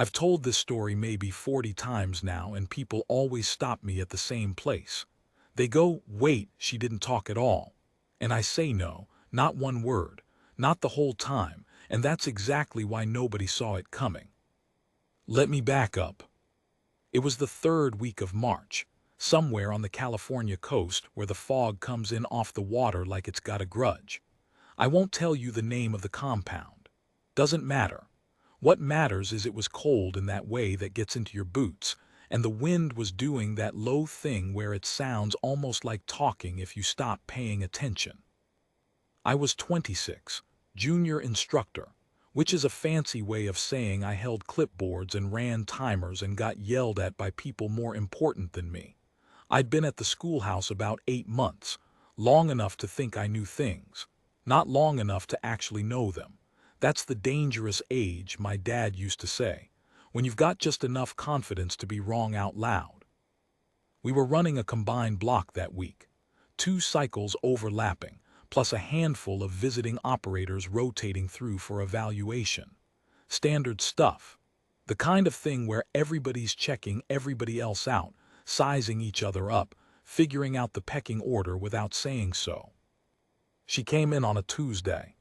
I've told this story maybe 40 times now, and people always stop me at the same place. They go, "Wait, she didn't talk at all." And I say no, not one word, not the whole time, and that's exactly why nobody saw it coming. Let me back up. It was the third week of March, somewhere on the California coast where the fog comes in off the water like it's got a grudge. I won't tell you the name of the compound. Doesn't matter. What matters is it was cold in that way that gets into your boots, and the wind was doing that low thing where it sounds almost like talking if you stop paying attention. I was 26, junior instructor, which is a fancy way of saying I held clipboards and ran timers and got yelled at by people more important than me. I'd been at the schoolhouse about 8 months, long enough to think I knew things, not long enough to actually know them. That's the dangerous age, my dad used to say, when you've got just enough confidence to be wrong out loud. We were running a combined block that week, 2 cycles overlapping, plus a handful of visiting operators rotating through for evaluation. Standard stuff. The kind of thing where everybody's checking everybody else out, sizing each other up, figuring out the pecking order without saying so. She came in on a Tuesday.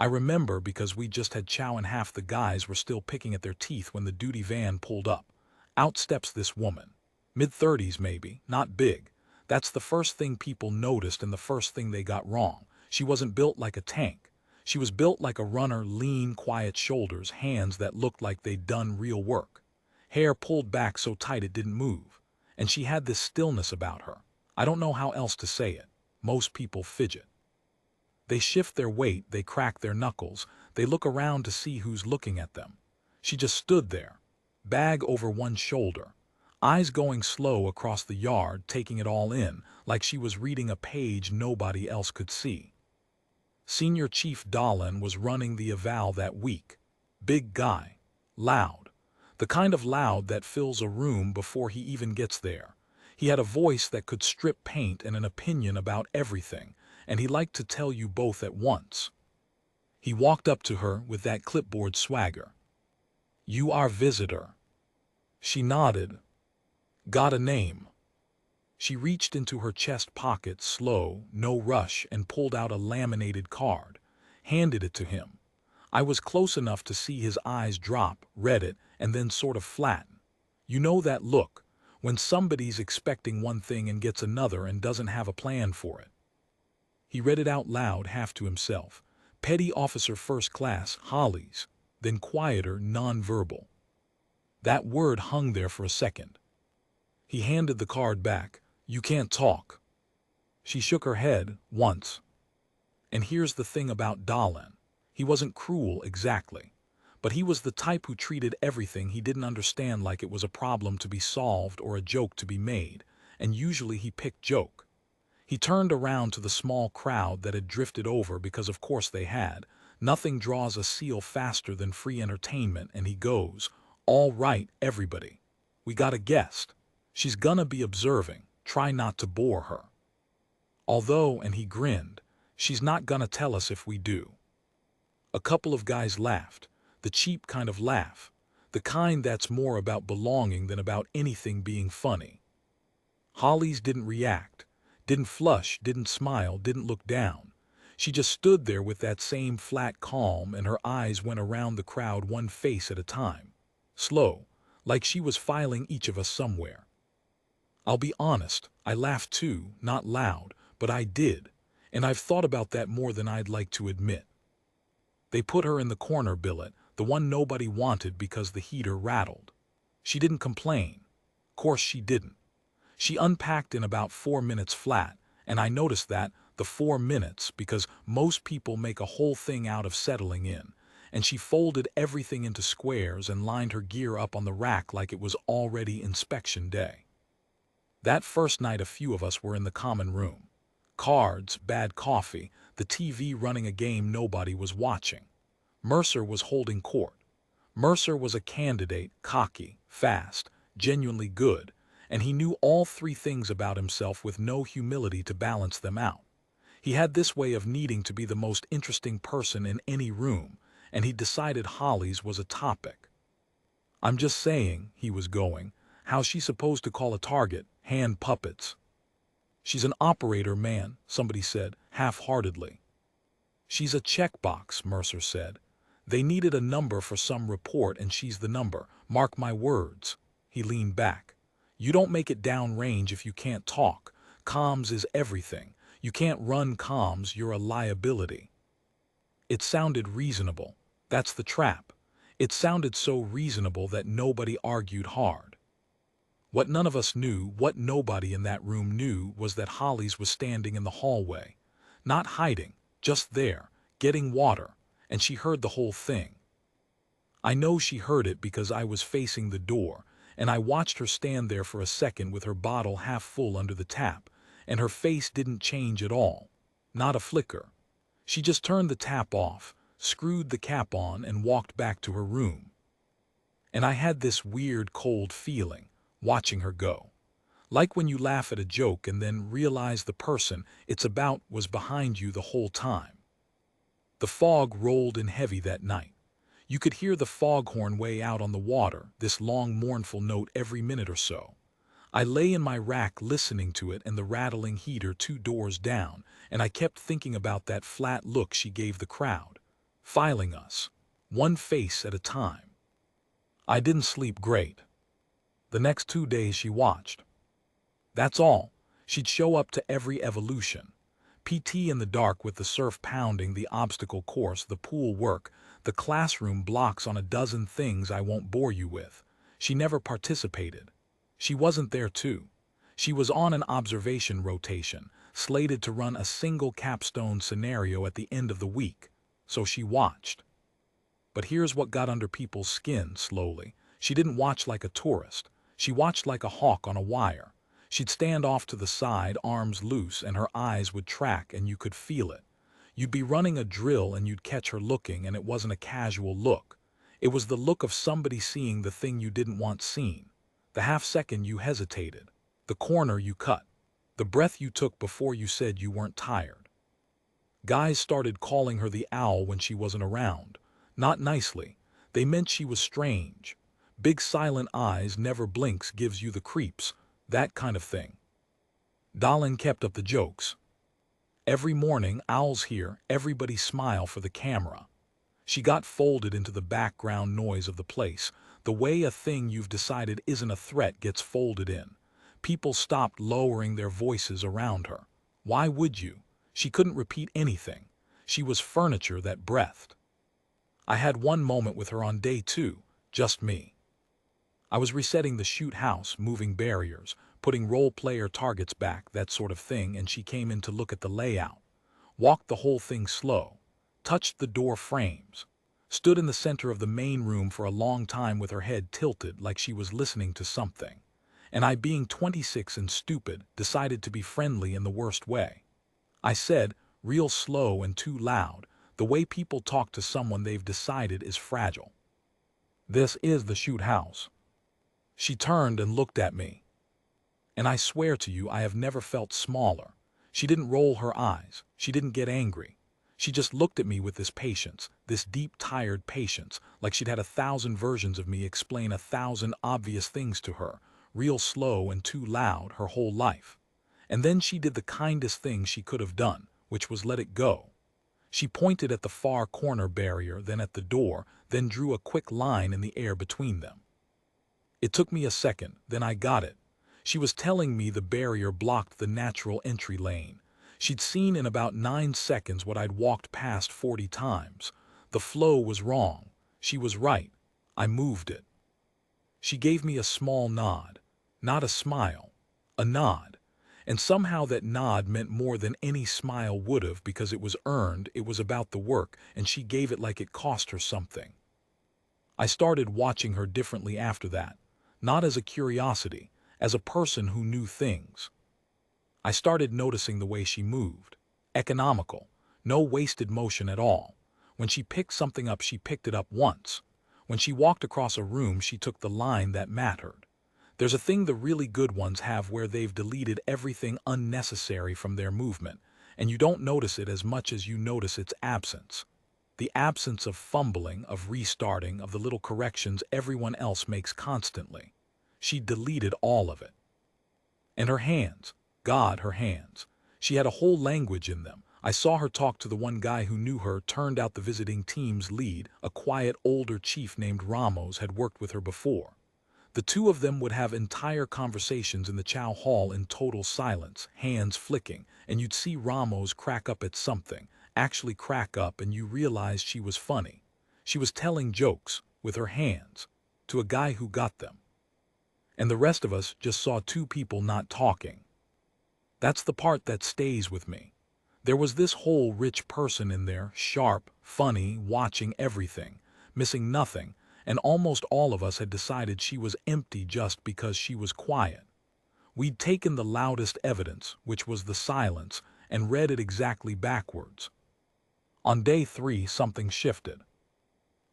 I remember because we just had chow and half the guys were still picking at their teeth when the duty van pulled up. Out steps this woman. Mid-30s maybe, not big. That's the first thing people noticed and the first thing they got wrong. She wasn't built like a tank. She was built like a runner, lean, quiet shoulders, hands that looked like they'd done real work. Hair pulled back so tight it didn't move. And she had this stillness about her. I don't know how else to say it. Most people fidget. They shift their weight, they crack their knuckles, they look around to see who's looking at them. She just stood there, bag over one shoulder, eyes going slow across the yard, taking it all in, like she was reading a page nobody else could see. Senior Chief Dahlin was running the eval that week. Big guy. Loud. The kind of loud that fills a room before he even gets there. He had a voice that could strip paint and an opinion about everything, and he liked to tell you both at once. He walked up to her with that clipboard swagger. "You are visitor." She nodded. "Got a name?" She reached into her chest pocket, slow, no rush, and pulled out a laminated card, handed it to him. I was close enough to see his eyes drop, read it, and then sort of flatten. You know that look, when somebody's expecting one thing and gets another and doesn't have a plan for it. He read it out loud, half to himself. Petty Officer First Class, Hollies, then quieter, non-verbal. That word hung there for a second. He handed the card back. "You can't talk." She shook her head, once. And here's the thing about Dahlin. He wasn't cruel exactly, but he was the type who treated everything he didn't understand like it was a problem to be solved or a joke to be made, and usually he picked joke. He turned around to the small crowd that had drifted over because of course they had. Nothing draws a seal faster than free entertainment, and he goes, "All right, everybody. We got a guest. She's gonna be observing. Try not to bore her. Although," and he grinned, "she's not gonna tell us if we do." A couple of guys laughed, the cheap kind of laugh, the kind that's more about belonging than about anything being funny. Hollies didn't react. Didn't flush, didn't smile, didn't look down. She just stood there with that same flat calm, and her eyes went around the crowd one face at a time. Slow, like she was filing each of us somewhere. I'll be honest, I laughed too, not loud, but I did, and I've thought about that more than I'd like to admit. They put her in the corner billet, the one nobody wanted because the heater rattled. She didn't complain. Course she didn't. She unpacked in about 4 minutes flat, and I noticed that, the 4 minutes, because most people make a whole thing out of settling in, and she folded everything into squares and lined her gear up on the rack like it was already inspection day. That first night a few of us were in the common room. Cards, bad coffee, the TV running a game nobody was watching. Mercer was holding court. Mercer was a candidate, cocky, fast, genuinely good, and he knew all 3 things about himself with no humility to balance them out. He had this way of needing to be the most interesting person in any room, and he decided Hollies was a topic. I'm just saying, he was going. How's she supposed to call a target? Hand puppets. She's an operator, man, somebody said, half-heartedly. She's a checkbox, Mercer said. They needed a number for some report and she's the number. Mark my words. He leaned back. You don't make it downrange if you can't talk. Comms is everything. You can't run comms, you're a liability. It sounded reasonable. That's the trap. It sounded so reasonable that nobody argued hard. What none of us knew, what nobody in that room knew, was that Hollis was standing in the hallway. Not hiding, just there, getting water, and she heard the whole thing. I know she heard it because I was facing the door, and I watched her stand there for a second with her bottle half full under the tap, and her face didn't change at all. Not a flicker. She just turned the tap off, screwed the cap on, and walked back to her room. And I had this weird cold feeling, watching her go. Like when you laugh at a joke and then realize the person it's about was behind you the whole time. The fog rolled in heavy that night. You could hear the foghorn way out on the water, this long mournful note every minute or so. I lay in my rack listening to it and the rattling heater 2 doors down, and I kept thinking about that flat look she gave the crowd, filing us, one face at a time. I didn't sleep great. The next 2 days she watched. That's all. She'd show up to every evolution. PT in the dark with the surf pounding, the obstacle course, the pool work, the classroom blocks on a dozen things I won't bore you with. She never participated. She wasn't there too. She was on an observation rotation, slated to run a single capstone scenario at the end of the week, so she watched. But here's what got under people's skin slowly. She didn't watch like a tourist. She watched like a hawk on a wire. She'd stand off to the side, arms loose, and her eyes would track, and you could feel it. You'd be running a drill and you'd catch her looking, and it wasn't a casual look. It was the look of somebody seeing the thing you didn't want seen. The half second you hesitated. The corner you cut. The breath you took before you said you weren't tired. Guys started calling her the owl when she wasn't around. Not nicely. They meant she was strange. Big silent eyes, never blinks, gives you the creeps. That kind of thing. Dahlin kept up the jokes. Every morning, owls here, everybody smile for the camera. She got folded into the background noise of the place, the way a thing you've decided isn't a threat gets folded in. People stopped lowering their voices around her. Why would you? She couldn't repeat anything. She was furniture that breathed. I had one moment with her on day 2, just me. I was resetting the shoot house, moving barriers, putting role-player targets back, that sort of thing, and she came in to look at the layout. Walked the whole thing slow. Touched the door frames. Stood in the center of the main room for a long time with her head tilted like she was listening to something. And I, being 26 and stupid, decided to be friendly in the worst way. I said, real slow and too loud, the way people talk to someone they've decided is fragile. This is the shoot house. She turned and looked at me. And I swear to you, I have never felt smaller. She didn't roll her eyes. She didn't get angry. She just looked at me with this patience, this deep, tired patience, like she'd had 1,000 versions of me explain 1,000 obvious things to her, real slow and too loud, her whole life. And then she did the kindest thing she could have done, which was let it go. She pointed at the far corner barrier, then at the door, then drew a quick line in the air between them. It took me a second, then I got it. She was telling me the barrier blocked the natural entry lane. She'd seen in about 9 seconds what I'd walked past 40 times. The flow was wrong. She was right. I moved it. She gave me a small nod. Not a smile. A nod. And somehow that nod meant more than any smile would have, because it was earned, it was about the work, and she gave it like it cost her something. I started watching her differently after that. Not as a curiosity, as a person who knew things. I started noticing the way she moved. Economical. No wasted motion at all. When she picked something up, she picked it up once. When she walked across a room, she took the line that mattered. There's a thing the really good ones have where they've deleted everything unnecessary from their movement, and you don't notice it as much as you notice its absence. The absence of fumbling, of restarting, of the little corrections everyone else makes constantly. She deleted all of it. And her hands. God, her hands. She had a whole language in them. I saw her talk to the one guy who knew her, turned out the visiting team's lead, a quiet older chief named Ramos, had worked with her before. The two of them would have entire conversations in the chow hall in total silence, hands flicking, and you'd see Ramos crack up at something, actually crack up, and you realized she was funny. She was telling jokes, with her hands, to a guy who got them. And the rest of us just saw two people not talking. That's the part that stays with me. There was this whole rich person in there, sharp, funny, watching everything, missing nothing, and almost all of us had decided she was empty just because she was quiet. We'd taken the loudest evidence, which was the silence, and read it exactly backwards. On day 3, something shifted.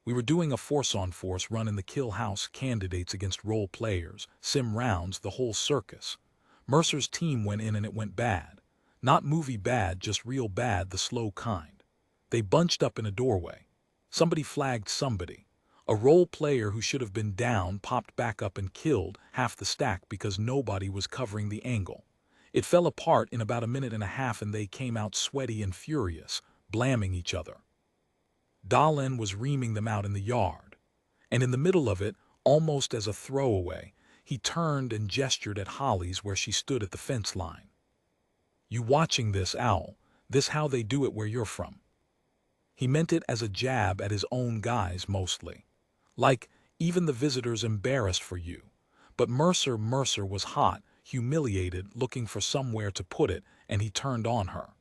We were doing a force-on-force run in the Kill House, candidates against role players, sim rounds, the whole circus. Mercer's team went in and it went bad. Not movie bad, just real bad, the slow kind. They bunched up in a doorway. Somebody flagged somebody. A role player who should have been down popped back up and killed half the stack because nobody was covering the angle. It fell apart in about a minute and a half and they came out sweaty and furious, blaming each other. Dahlen was reaming them out in the yard. And in the middle of it, almost as a throwaway, he turned and gestured at Holly's where she stood at the fence line. "You watching this, Owl? This how they do it where you're from." He meant it as a jab at his own guys mostly. Like, even the visitors embarrassed for you. But Mercer was hot, humiliated, looking for somewhere to put it, and he turned on her.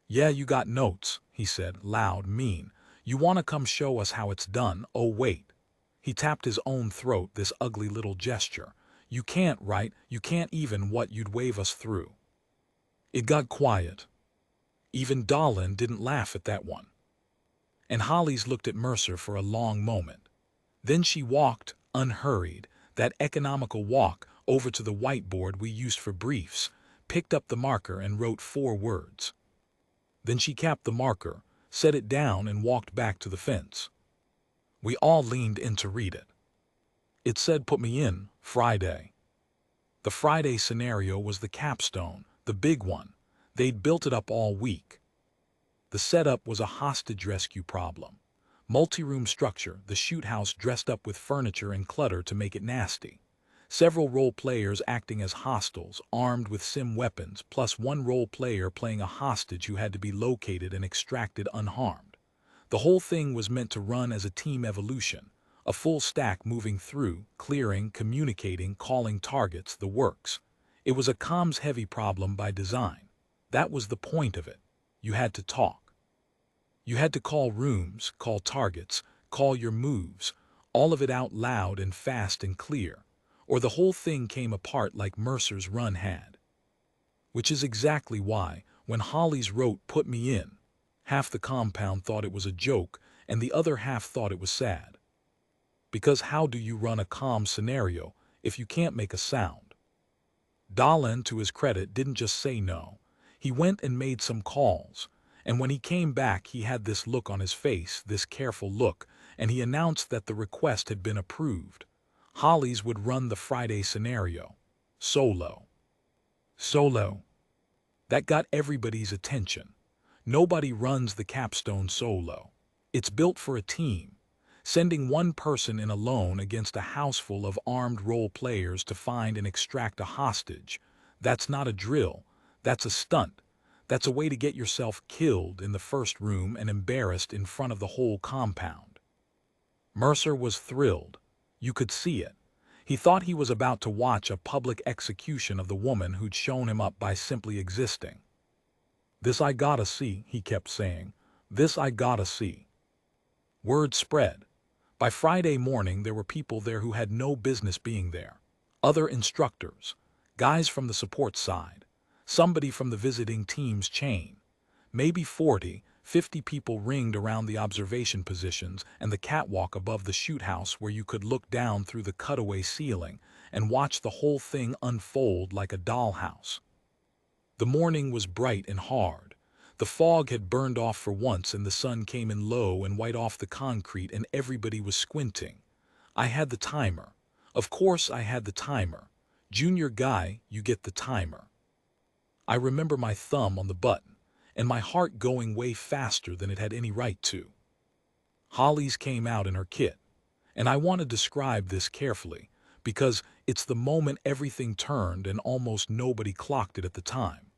"Yeah, you got notes," he said, loud, mean. "You want to come show us how it's done? Oh, wait." He tapped his own throat, this ugly little gesture. "You can't, right? You can't even what you'd wave us through." It got quiet. Even Dahlen didn't laugh at that one. And Holly's looked at Mercer for a long moment. Then she walked, unhurried, that economical walk, over to the whiteboard we used for briefs, picked up the marker and wrote 4 words. Then she capped the marker, set it down and walked back to the fence. We all leaned in to read it. It said, "Put me in, Friday." The Friday scenario was the capstone, the big one. They'd built it up all week. The setup was a hostage rescue problem. Multi-room structure, the shoot house dressed up with furniture and clutter to make it nasty. Several role players acting as hostiles, armed with sim weapons, plus one role player playing a hostage who had to be located and extracted unharmed. The whole thing was meant to run as a team evolution, a full stack moving through, clearing, communicating, calling targets, the works. It was a comms-heavy problem by design. That was the point of it. You had to talk. You had to call rooms, call targets, call your moves, all of it out loud and fast and clear, or the whole thing came apart like Mercer's run had. Which is exactly why, when Holly's wrote "Put me in," half the compound thought it was a joke and the other half thought it was sad. Because how do you run a calm scenario if you can't make a sound? Dahlen, to his credit, didn't just say no. He went and made some calls, and when he came back he had this look on his face, this careful look, and he announced that the request had been approved. Holly's would run the Friday scenario. Solo. Solo. That got everybody's attention. Nobody runs the capstone solo. It's built for a team. Sending one person in alone against a houseful of armed role players to find and extract a hostage, that's not a drill. That's a stunt. That's a way to get yourself killed in the first room and embarrassed in front of the whole compound. Mercer was thrilled. You could see it. He thought he was about to watch a public execution of the woman who'd shown him up by simply existing. "This I gotta see," he kept saying. "This I gotta see." Word spread. By Friday morning there were people there who had no business being there. Other instructors, guys from the support side, somebody from the visiting team's chain. Maybe 40, 50 people ringed around the observation positions and the catwalk above the shoot house where you could look down through the cutaway ceiling and watch the whole thing unfold like a dollhouse. The morning was bright and hard. The fog had burned off for once and the sun came in low and white off the concrete and everybody was squinting. I had the timer. Of course I had the timer. Junior guy, you get the timer. I remember my thumb on the button, and my heart going way faster than it had any right to. Holly's came out in her kit, and I want to describe this carefully, because it's the moment everything turned and almost nobody clocked it at the time.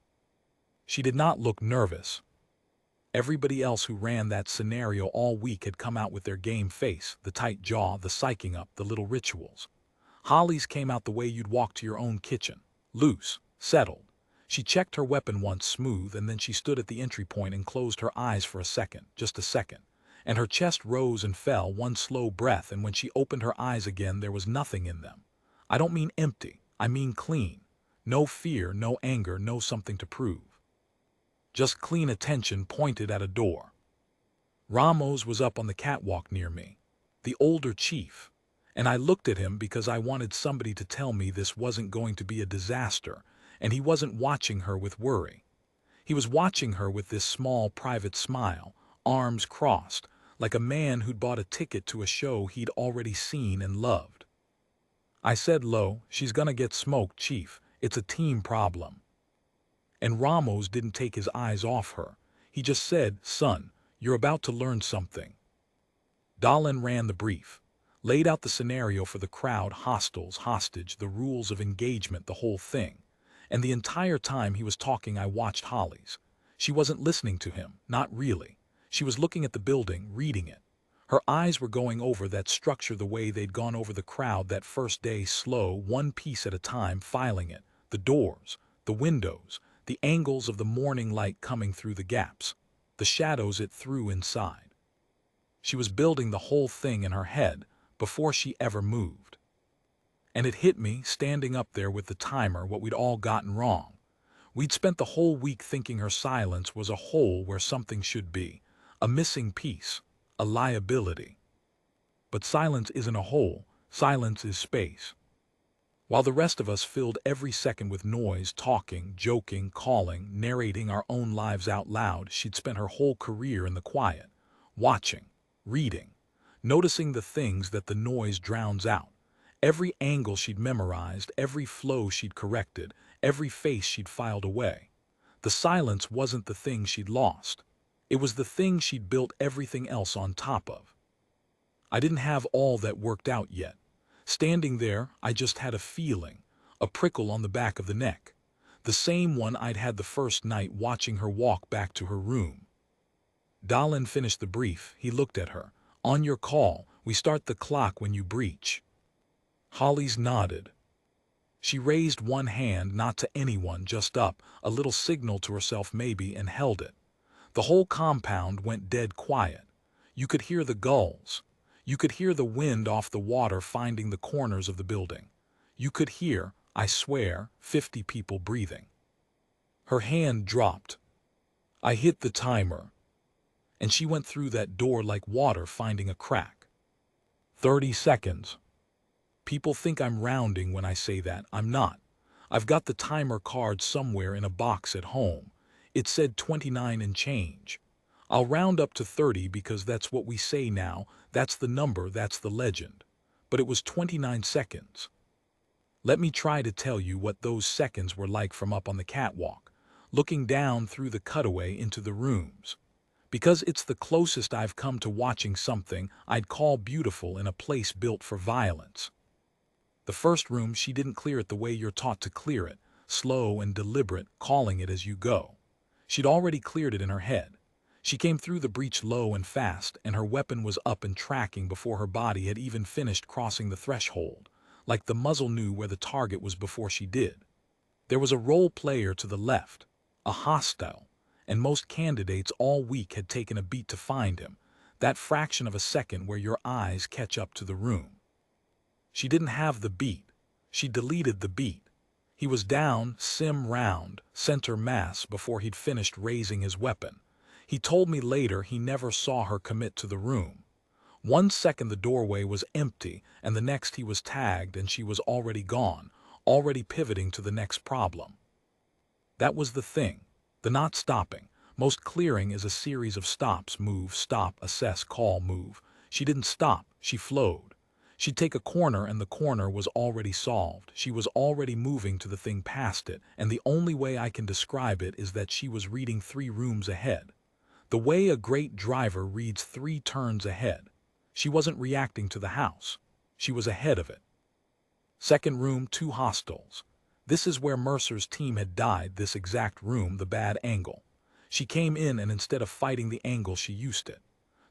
She did not look nervous. Everybody else who ran that scenario all week had come out with their game face, the tight jaw, the psyching up, the little rituals. Holly's came out the way you'd walk to your own kitchen, loose, settled. She checked her weapon once smooth and then she stood at the entry point and closed her eyes for a second, just a second. And her chest rose and fell, one slow breath, and when she opened her eyes again there was nothing in them. I don't mean empty, I mean clean. No fear, no anger, no something to prove. Just clean attention pointed at a door. Ramos was up on the catwalk near me, the older chief, and I looked at him because I wanted somebody to tell me this wasn't going to be a disaster, and he wasn't watching her with worry. He was watching her with this small private smile, arms crossed, like a man who'd bought a ticket to a show he'd already seen and loved. I said low, "She's gonna get smoked, Chief. It's a team problem." And Ramos didn't take his eyes off her. He just said, "Son, you're about to learn something." Dahlan ran the brief, laid out the scenario for the crowd, hostiles, hostage, the rules of engagement, the whole thing. And the entire time he was talking I watched Holly's. She wasn't listening to him, not really. She was looking at the building, reading it. Her eyes were going over that structure the way they'd gone over the crowd that first day, slow, one piece at a time, filing it. The doors, the windows, the angles of the morning light coming through the gaps, the shadows it threw inside. She was building the whole thing in her head before she ever moved. And it hit me, standing up there with the timer, what we'd all gotten wrong. We'd spent the whole week thinking her silence was a hole where something should be, a missing piece, a liability. But silence isn't a hole, silence is space. While the rest of us filled every second with noise, talking, joking, calling, narrating our own lives out loud, she'd spent her whole career in the quiet, watching, reading, noticing the things that the noise drowns out. Every angle she'd memorized, every flow she'd corrected, every face she'd filed away. The silence wasn't the thing she'd lost. It was the thing she'd built everything else on top of. I didn't have all that worked out yet. Standing there, I just had a feeling, a prickle on the back of the neck, the same one I'd had the first night watching her walk back to her room. Dahlan finished the brief. He looked at her. "On your call, we start the clock when you breach." Holly's nodded. She raised one hand, not to anyone, just up, a little signal to herself maybe, and held it. The whole compound went dead quiet. You could hear the gulls. You could hear the wind off the water finding the corners of the building. You could hear, I swear, 50 people breathing. Her hand dropped. I hit the timer, and she went through that door like water finding a crack. 30 seconds. People think I'm rounding when I say that. I'm not. I've got the timer card somewhere in a box at home. It said 29 and change. I'll round up to 30 because that's what we say now. That's the number, that's the legend. But it was 29 seconds. Let me try to tell you what those seconds were like from up on the catwalk, looking down through the cutaway into the rooms. Because it's the closest I've come to watching something I'd call beautiful in a place built for violence. The first room, she didn't clear it the way you're taught to clear it, slow and deliberate, calling it as you go. She'd already cleared it in her head. She came through the breach low and fast, and her weapon was up and tracking before her body had even finished crossing the threshold, like the muzzle knew where the target was before she did. There was a role player to the left, a hostile, and most candidates all week had taken a beat to find him, that fraction of a second where your eyes catch up to the room. She didn't have the beat. She deleted the beat. He was down, sim round, center mass before he'd finished raising his weapon. He told me later he never saw her commit to the room. 1 second the doorway was empty, and the next he was tagged and she was already gone, already pivoting to the next problem. That was the thing, the not stopping. Most clearing is a series of stops, move, stop, assess, call, move. She didn't stop, she flowed. She'd take a corner and the corner was already solved. She was already moving to the thing past it, and the only way I can describe it is that she was reading 3 rooms ahead. The way a great driver reads 3 turns ahead. She wasn't reacting to the house. She was ahead of it. Second room, 2 hostels. This is where Mercer's team had died, this exact room, the bad angle. She came in and instead of fighting the angle, she used it.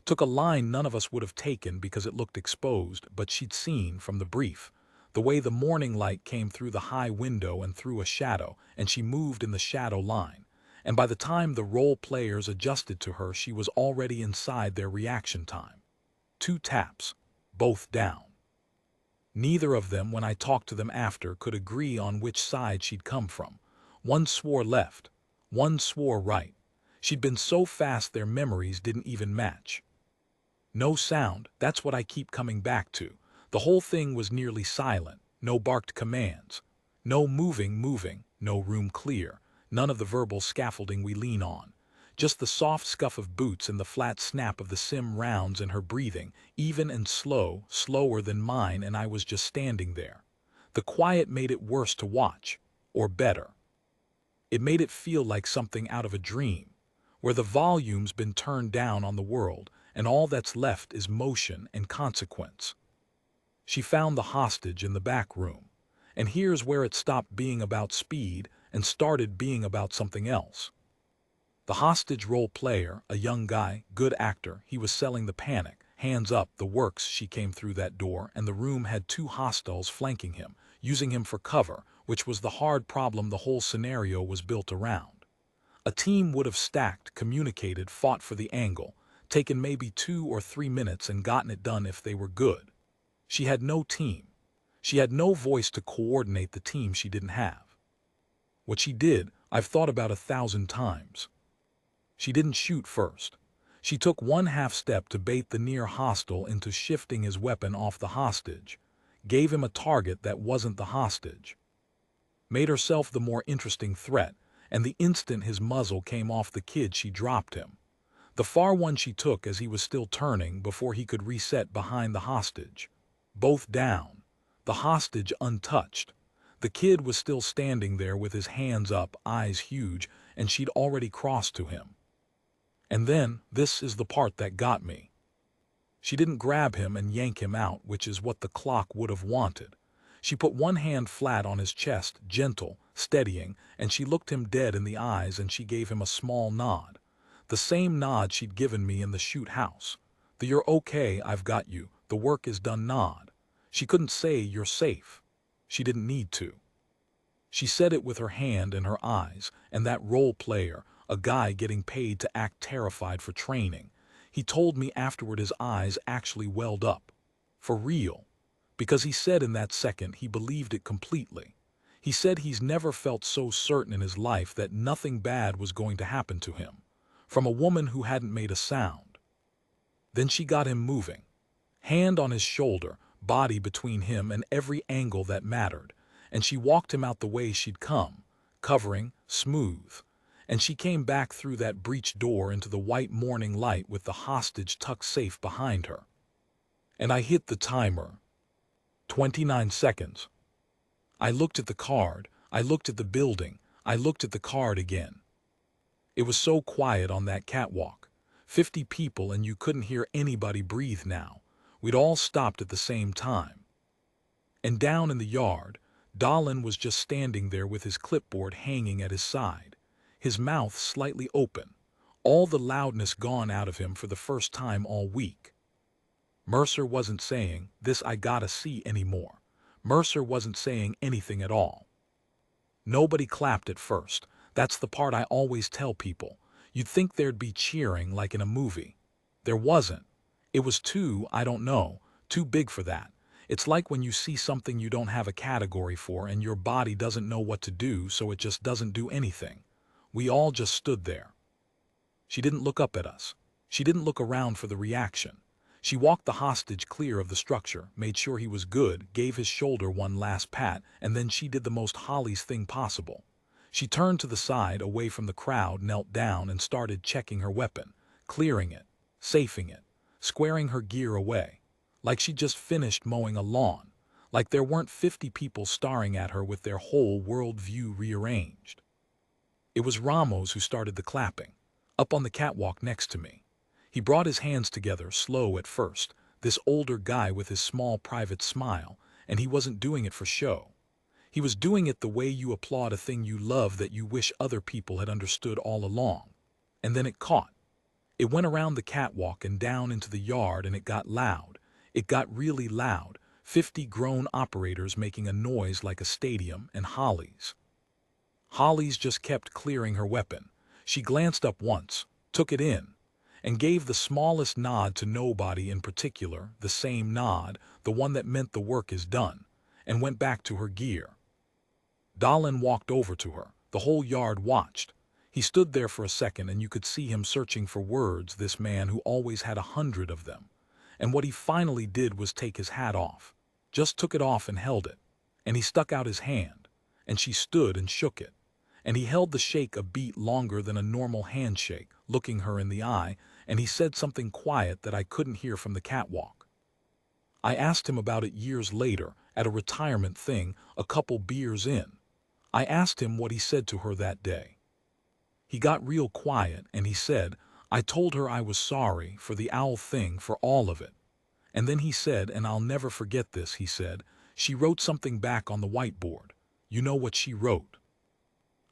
Took a line none of us would have taken because it looked exposed, but she'd seen from the brief. The way the morning light came through the high window and through a shadow, and she moved in the shadow line. And by the time the role players adjusted to her, she was already inside their reaction time. 2 taps, both down. Neither of them, when I talked to them after, could agree on which side she'd come from. One swore left, one swore right. She'd been so fast their memories didn't even match. No sound, that's what I keep coming back to. The whole thing was nearly silent, no barked commands. No moving, no room clear, none of the verbal scaffolding we lean on. Just the soft scuff of boots and the flat snap of the sim rounds and her breathing, even and slow, slower than mine, and I was just standing there. The quiet made it worse to watch, or better. It made it feel like something out of a dream, where the volume's been turned down on the world, and all that's left is motion and consequence. She found the hostage in the back room, and here's where it stopped being about speed and started being about something else. The hostage role player, a young guy, good actor, he was selling the panic, hands up, the works. She came through that door, and the room had 2 hostiles flanking him, using him for cover, which was the hard problem the whole scenario was built around. A team would have stacked, communicated, fought for the angle, taken maybe 2 or 3 minutes and gotten it done if they were good. She had no team. She had no voice to coordinate the team she didn't have. What she did, I've thought about 1,000 times. She didn't shoot first. She took 1/2 step to bait the near hostile into shifting his weapon off the hostage, gave him a target that wasn't the hostage. Made herself the more interesting threat, and the instant his muzzle came off the kid, she dropped him. The far one she took as he was still turning before he could reset behind the hostage. Both down. The hostage untouched. The kid was still standing there with his hands up, eyes huge, and she'd already crossed to him. And then, this is the part that got me. She didn't grab him and yank him out, which is what the clock would have wanted. She put one hand flat on his chest, gentle, steadying, and she looked him dead in the eyes and she gave him a small nod. The same nod she'd given me in the shoot house. The "you're okay, I've got you, the work is done" nod. She couldn't say "you're safe." She didn't need to. She said it with her hand and her eyes, and that role player, a guy getting paid to act terrified for training, he told me afterward his eyes actually welled up. For real. Because he said in that second he believed it completely. He said he's never felt so certain in his life that nothing bad was going to happen to him. From a woman who hadn't made a sound. Then she got him moving. Hand on his shoulder, body between him and every angle that mattered, and she walked him out the way she'd come, covering, smooth. And she came back through that breech door into the white morning light with the hostage tucked safe behind her. And I hit the timer. 29 seconds. I looked at the card, I looked at the building, I looked at the card again. It was so quiet on that catwalk. 50 people and you couldn't hear anybody breathe now. We'd all stopped at the same time. And down in the yard, Dahlan was just standing there with his clipboard hanging at his side, his mouth slightly open, all the loudness gone out of him for the first time all week. Mercer wasn't saying, "This I gotta see" anymore. Mercer wasn't saying anything at all. Nobody clapped at first. That's the part I always tell people. You'd think there'd be cheering like in a movie. There wasn't. It was I don't know, too big for that. It's like when you see something you don't have a category for and your body doesn't know what to do, so it just doesn't do anything. We all just stood there. She didn't look up at us. She didn't look around for the reaction. She walked the hostage clear of the structure, made sure he was good, gave his shoulder one last pat, and then she did the most Holly's thing possible. She turned to the side away from the crowd, knelt down and started checking her weapon, clearing it, safing it, squaring her gear away, like she'd just finished mowing a lawn, like there weren't 50 people staring at her with their whole world view rearranged. It was Ramos who started the clapping, up on the catwalk next to me. He brought his hands together, slow at first, this older guy with his small private smile, and he wasn't doing it for show. He was doing it the way you applaud a thing you love that you wish other people had understood all along. And then it caught. It went around the catwalk and down into the yard, and it got loud. It got really loud, 50 grown operators making a noise like a stadium, and Holly's just kept clearing her weapon. She glanced up once, took it in, and gave the smallest nod to nobody in particular, the same nod, the one that meant the work is done, and went back to her gear. Dahlan walked over to her. The whole yard watched. He stood there for a second, and you could see him searching for words, this man who always had 100 of them. And what he finally did was take his hat off. Just took it off and held it. And he stuck out his hand. And she stood and shook it. And he held the shake a beat longer than a normal handshake, looking her in the eye, and he said something quiet that I couldn't hear from the catwalk. I asked him about it years later, at a retirement thing, a couple beers in. I asked him what he said to her that day. He got real quiet, and he said, I told her I was sorry for the owl thing, for all of it. And then he said, and I'll never forget this, he said, she wrote something back on the whiteboard. You know what she wrote?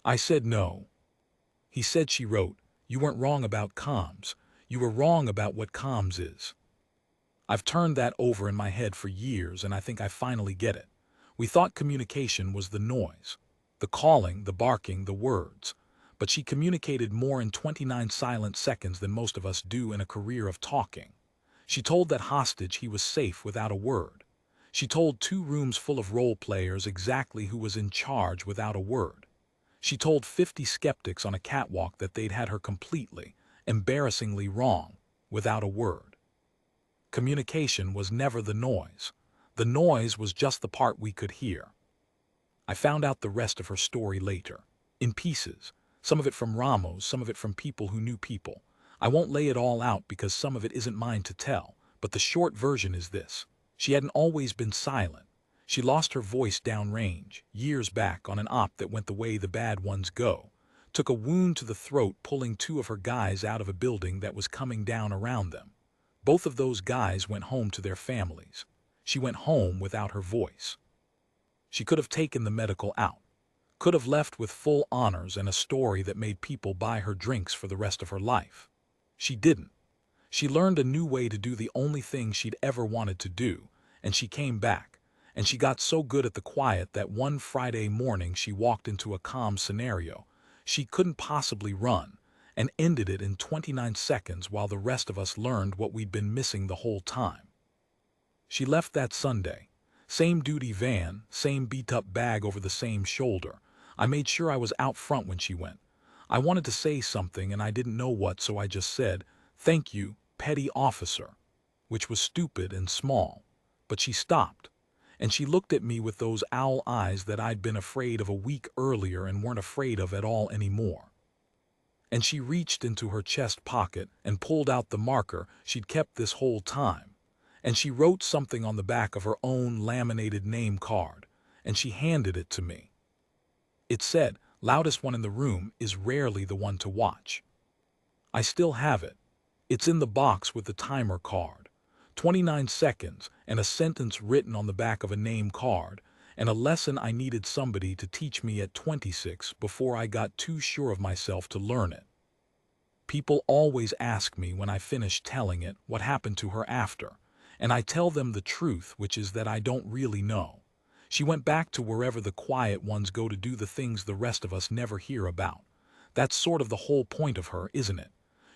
I said no. He said she wrote, you weren't wrong about comms. You were wrong about what comms is. I've turned that over in my head for years, and I think I finally get it. We thought communication was the noise. The calling, the barking, the words. But she communicated more in 29 silent seconds than most of us do in a career of talking. She told that hostage he was safe without a word. She told 2 rooms full of role players exactly who was in charge without a word. She told 50 skeptics on a catwalk that they'd had her completely, embarrassingly wrong, without a word. Communication was never the noise. The noise was just the part we could hear. I found out the rest of her story later, in pieces, some of it from Ramos, some of it from people who knew people. I won't lay it all out because some of it isn't mine to tell, but the short version is this. She hadn't always been silent. She lost her voice downrange, years back on an op that went the way the bad ones go. Took a wound to the throat pulling 2 of her guys out of a building that was coming down around them. Both of those guys went home to their families. She went home without her voice. She could have taken the medical out, could have left with full honors and a story that made people buy her drinks for the rest of her life. She didn't. She learned a new way to do the only thing she'd ever wanted to do, and she came back, and she got so good at the quiet that one Friday morning she walked into a calm scenario she couldn't possibly run, and ended it in 29 seconds while the rest of us learned what we'd been missing the whole time. She left that Sunday. Same duty van, same beat-up bag over the same shoulder. I made sure I was out front when she went. I wanted to say something and I didn't know what, so I just said, "Thank you, petty officer," which was stupid and small. But she stopped, and she looked at me with those owl eyes that I'd been afraid of a week earlier and weren't afraid of at all anymore. And she reached into her chest pocket and pulled out the marker she'd kept this whole time. And she wrote something on the back of her own laminated name card, and she handed it to me. It said, "Loudest one in the room is rarely the one to watch." I still have it. It's in the box with the timer card. 29 seconds and a sentence written on the back of a name card, and a lesson I needed somebody to teach me at 26 before I got too sure of myself to learn it. People always ask me when I finish telling it what happened to her after. And I tell them the truth, which is that I don't really know. She went back to wherever the quiet ones go to do the things the rest of us never hear about. That's sort of the whole point of her, isn't it?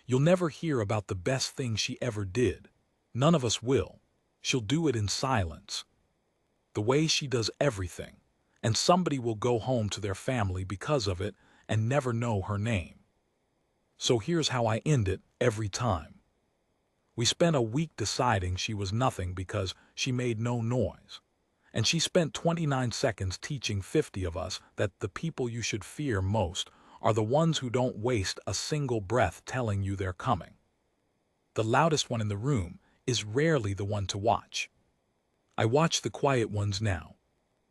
You'll never hear about the best thing she ever did. None of us will. She'll do it in silence. The way she does everything. And somebody will go home to their family because of it and never know her name. So here's how I end it every time. We spent a week deciding she was nothing because she made no noise. And she spent 29 seconds teaching 50 of us that the people you should fear most are the ones who don't waste a single breath telling you they're coming. The loudest one in the room is rarely the one to watch. I watch the quiet ones now,